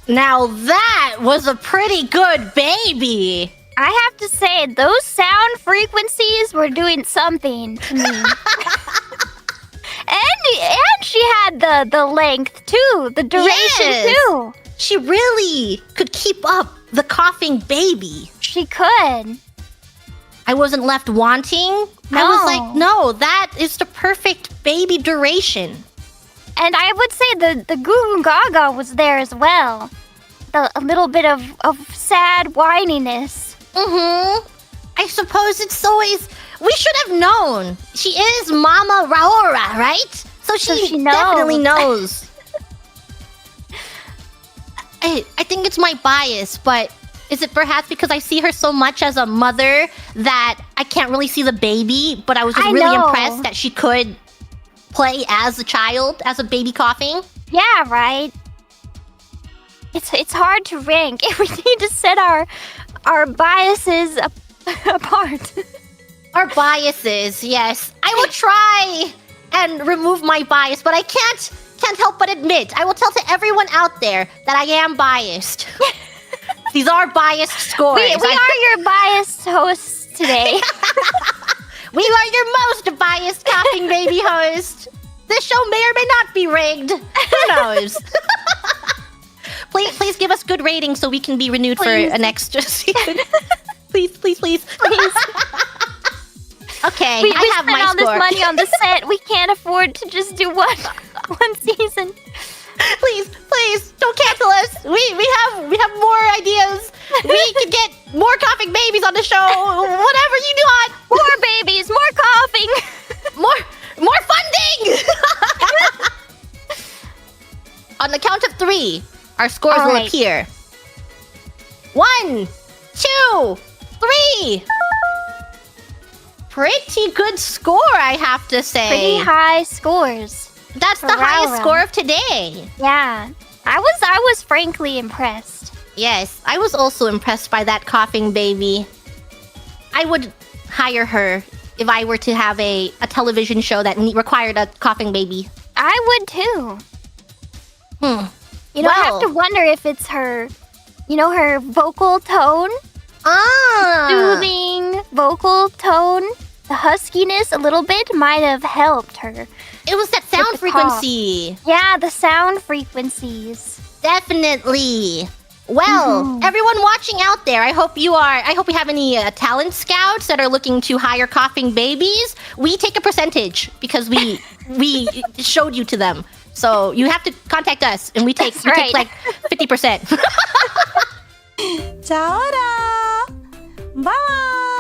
Now that was a pretty good baby. I have to say, those sound frequencies were doing something to me. and she had the length too, the duration too. She really could keep up the coughing baby. She could. I wasn't left wanting. No. I was like, no, that is the perfect baby duration. And I would say the goo goo gaga was there as well. A little bit of sad whininess. Mm-hmm. I suppose it's always... We should have known. She is Mama Raora, right? So she knows. Definitely knows. I think it's my bias, but is it perhaps because I see her so much as a mother that I can't really see the baby, but I was just really impressed that she could play as a child, as a baby coughing? Yeah, right. It's hard to rank. We need to set our biases apart. Our biases, yes. I will try and remove my bias, but I can't help but admit, I will tell to everyone out there that I am biased. These are biased scores. We are your biased hosts today. We are your most biased coughing baby host. This show may or may not be rigged. Who knows? Please give us good ratings so we can be renewed for an extra season. Please. Okay, we I have spent my all score. this money on the set. We can't afford to just do one season. Please, don't cancel us. We have more ideas. We could get more coughing babies on the show. Whatever you want. More babies, more coughing. More funding. On the count of 3, our scores will appear. 1, 2, 3. Pretty good score, I have to say. Pretty high scores. That's the highest score of today. Yeah. I was frankly impressed. Yes, I was also impressed by that coughing baby. I would hire her if I were to have a television show that required a coughing baby. I would too. You know, I have to wonder if it's her, her vocal tone. Soothing vocal tone. The huskiness a little bit might have helped her. It was that sound frequency. Yeah, the sound frequencies. Definitely. Well, everyone watching out there, I hope we have any talent scouts that are looking to hire coughing babies. We take a percentage because we showed you to them. So you have to contact us and we take like 50%. Ciao! Bye!